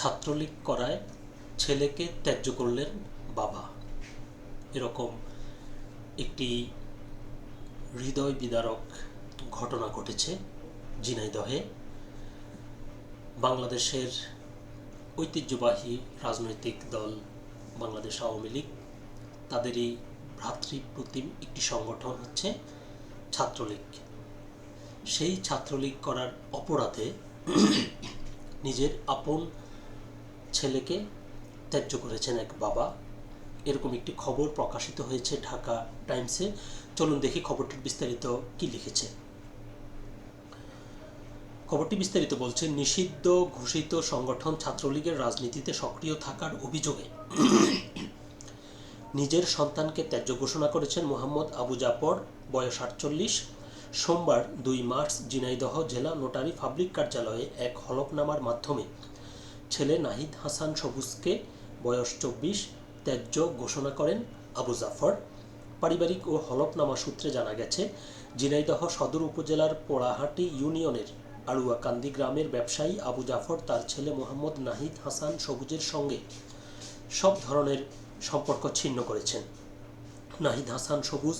ছাত্রলীগ করায় ছেলেকে ত্যায্য করলেন বাবা। এরকম একটি হৃদয় বিদারক ঘটনা ঘটেছে ঝিনাইদহে। বাংলাদেশের ঐতিহ্যবাহী রাজনৈতিক দল বাংলাদেশ আওয়ামী লীগ, তাদেরই ভ্রাতৃপ্রতিম একটি সংগঠন হচ্ছে ছাত্রলীগ। সেই ছাত্রলীগ করার অপরাধে নিজের আপন ছেলেকে ত্যায্য করেছেন এক বাবা। এরকম একটি খবর প্রকাশিত হয়েছে ঢাকা টাইমসে। চলুন দেখি খবরটির বিস্তারিত কি লিখেছে। খবরটি বিস্তারিত বলছে, নিষিদ্ধ ঘোষিত সংগঠন ছাত্রলীগের রাজনীতিতে সক্রিয় থাকার অভিযোগে নিজের সন্তানকে ত্যায্য ঘোষণা করেছেন মোহাম্মদ আবু জাফর, বয়স 48। সোমবার 2 মার্চ ঝিনাইদহ জেলা নোটারি পাবলিক কার্যালয়ে এক হলফনামার মাধ্যমে ছেলে নাহিদ হাসান সবুজকে, বয়স 24, ত্যায্য ঘোষণা করেন আবু জাফর। পারিবারিক ও হলফনামা সূত্রে জানা গেছে, ঝিনাইদহ সদর উপজেলার পোড়াহাটি ইউনিয়নের আড়ুয়াকান্দি গ্রামের ব্যবসায়ী আবু জাফর তার ছেলে মোহাম্মদ নাহিদ হাসান সবুজের সঙ্গে সব ধরনের সম্পর্ক ছিন্ন করেছেন। নাহিদ হাসান সবুজ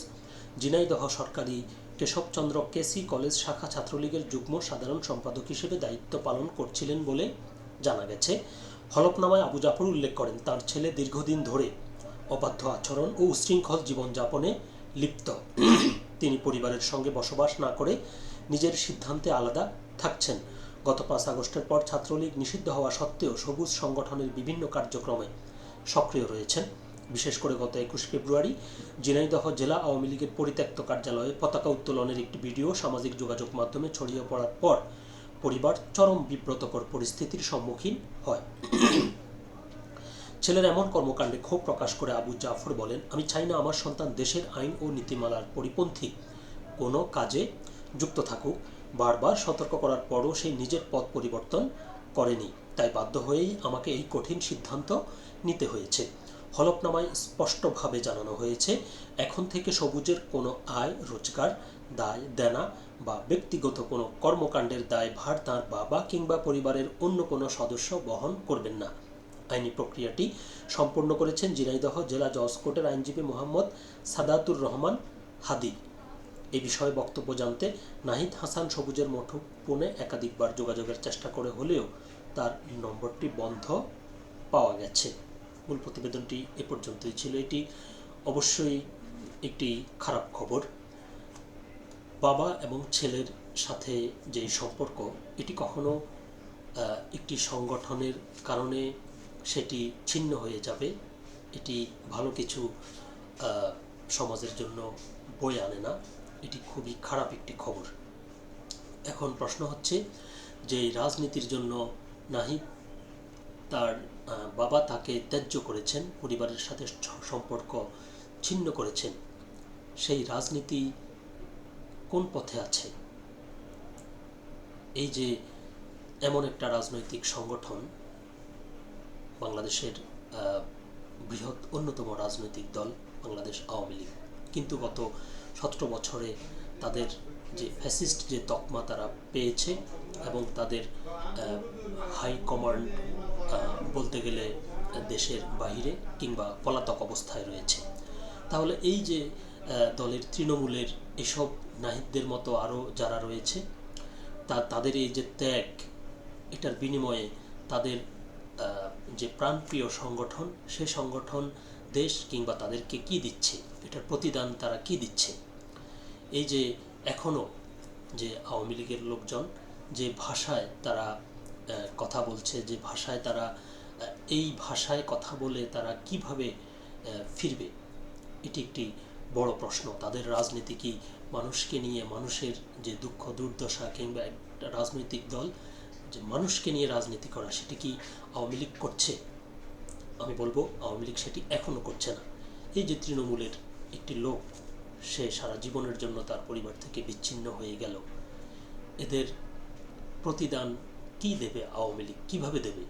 ঝিনাইদহ সরকারি কেশবচন্দ্র কেসি কলেজ শাখা ছাত্রলীগের যুগ্ম সাধারণ সম্পাদক হিসেবে দায়িত্ব পালন করছিলেন বলে জানা গেছে। হলফনামায় আবু জাফর উল্লেখ করেন, তার ছেলে দীর্ঘদিন ধরে অবাধ্য আচরণ ও উশৃঙ্খল জীবনযাপনে লিপ্ত। তিনি পরিবারের সঙ্গে বসবাস না করে নিজের সিদ্ধান্তে আলাদা থাকছেন। গত 5 আগস্টের পর ছাত্রলীগ নিষিদ্ধ হওয়া সত্ত্বেও সবুজ সংগঠনের বিভিন্ন কার্যক্রমে সক্রিয় রয়েছেন। বিশেষ করে গত 21 ফেব্রুয়ারি ঝিনাইদহ জেলা আওয়ামী লীগের পরিত্যক্ত কার্যালয়ে পতাকা উত্তোলনের একটি ভিডিও সামাজিক যোগাযোগ মাধ্যমে ছড়িয়ে পড়ার পর পরিবার চরম বিব্রতকর পরিস্থিতির সম্মুখীন হয়। ছেলের এমন কর্মকাণ্ডে ক্ষোভ প্রকাশ করে আবু জাফর বলেন, আমি চাই না আমার সন্তান দেশের আইন ও নীতিমালার পরিপন্থী কোনো কাজে যুক্ত থাকুক। বারবার সতর্ক করার পরও সে নিজের পথ পরিবর্তন করেনি, তাই বাধ্য হয়েই আমাকে এই কঠিন সিদ্ধান্ত নিতে হয়েছে। হলফনামায় স্পষ্টভাবে জানানো হয়েছে, এখন থেকে সবুজের কোনো আয় রোজগার, দায় দেনা বা ব্যক্তিগত কোনো কর্মকাণ্ডের দায়ভার তার বাবা কিংবা পরিবারের অন্য কোনো সদস্য বহন করবেন না। আইনি প্রক্রিয়াটি সম্পন্ন করেছেন ঝিনাইদহ জেলা জজ কোর্টের আইনজীবী মোহাম্মদ সাদাতুর রহমান হাদি। এ বিষয়ে বক্তব্য জানতে নাহিদ হাসান সবুজের মুঠোফোনে একাধিকবার যোগাযোগের চেষ্টা করে হলেও তার নম্বরটি বন্ধ পাওয়া গেছে। মূল প্রতিবেদনটি এ পর্যন্তই ছিল। এটি অবশ্যই একটি খারাপ খবর। বাবা এবং ছেলের সাথে যে সম্পর্ক, এটি কখনো একটি সংগঠনের কারণে সেটি ছিন্ন হয়ে যাবে, এটি ভালো কিছু সমাজের জন্য বয়ে আনে না। এটি খুবই খারাপ একটি খবর। এখন প্রশ্ন হচ্ছে যে রাজনীতির জন্য নাহিদ, তার বাবা তাকে ত্যায্য করেছেন, পরিবারের সাথে সম্পর্ক ছিন্ন করেছেন, সেই রাজনীতি কোন পথে আছে? এই যে এমন একটা রাজনৈতিক সংগঠন, বাংলাদেশের বৃহৎ অন্যতম রাজনৈতিক দল বাংলাদেশ আওয়ামী লীগ, কিন্তু গত 17 বছরে তাদের যে ফ্যাসিস্ট যে তকমা তারা পেয়েছে এবং তাদের হাই কমান্ড বলতে গেলে দেশের বাইরে কিংবা পলাতক অবস্থায় রয়েছে। তাহলে এই যে দলের তৃণমূলের এসব নাহিদদের মতো আরও যারা রয়েছে, তাদের এই যে ত্যাগ, এটার বিনিময়ে তাদের যে প্রাণপ্রিয় সংগঠন, সে সংগঠন দেশ কিংবা তাদেরকে কি দিচ্ছে, এটার প্রতিদান তারা কি দিচ্ছে? এই যে এখনও যে আওয়ামী লীগের লোকজন যে ভাষায় তারা কথা বলছে, যে ভাষায় তারা এই ভাষায় কথা বলে তারা কিভাবে ফিরবে, এটি একটি বড় প্রশ্ন। তাদের রাজনীতি কি মানুষকে নিয়ে, মানুষের যে দুঃখ দুর্দশা, কিংবা একটা রাজনৈতিক দল যে মানুষকে নিয়ে রাজনীতি করা, সেটি কি আওয়ামী লীগ করছে? আমি বলবো আওয়ামী লীগ সেটি এখনও করছে না। এই যে তৃণমূলের একটি লোক, সে সারা জীবনের জন্য তার পরিবার থেকে বিচ্ছিন্ন হয়ে গেল, এদের প্রতিদান কি দেবে আওয়ামী লীগ, কীভাবে দেবে?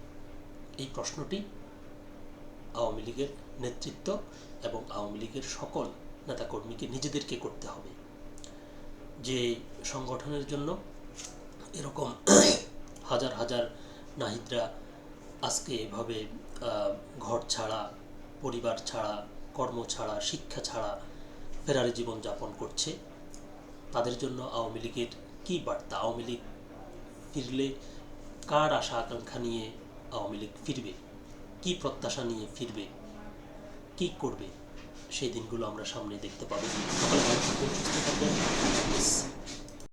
এই প্রশ্নটি আওয়ামী লীগের নেতৃত্ব এবং আওয়ামী লীগের সকল নেতাকর্মীকে নিজেদেরকে করতে হবে। যে সংগঠনের জন্য এরকম হাজার হাজার নাহিদরা আজকে এভাবে ঘর ছাড়া, পরিবার ছাড়া, কর্ম ছাড়া, শিক্ষা ছাড়া ফেরারি জীবন যাপন করছে, তাদের জন্য আওয়ামী লীগের কী বার্তা? আওয়ামী লীগ ফিরলে কার আশা আকাঙ্ক্ষা নিয়ে আওয়ামী লীগ ফিরবে, কী প্রত্যাশা নিয়ে ফিরবে, কী করবে, সেই দিনগুলো আমরা সামনে দেখতে পাবো। সকালে ভালো থাকবেন, সুস্থ থাকবেন।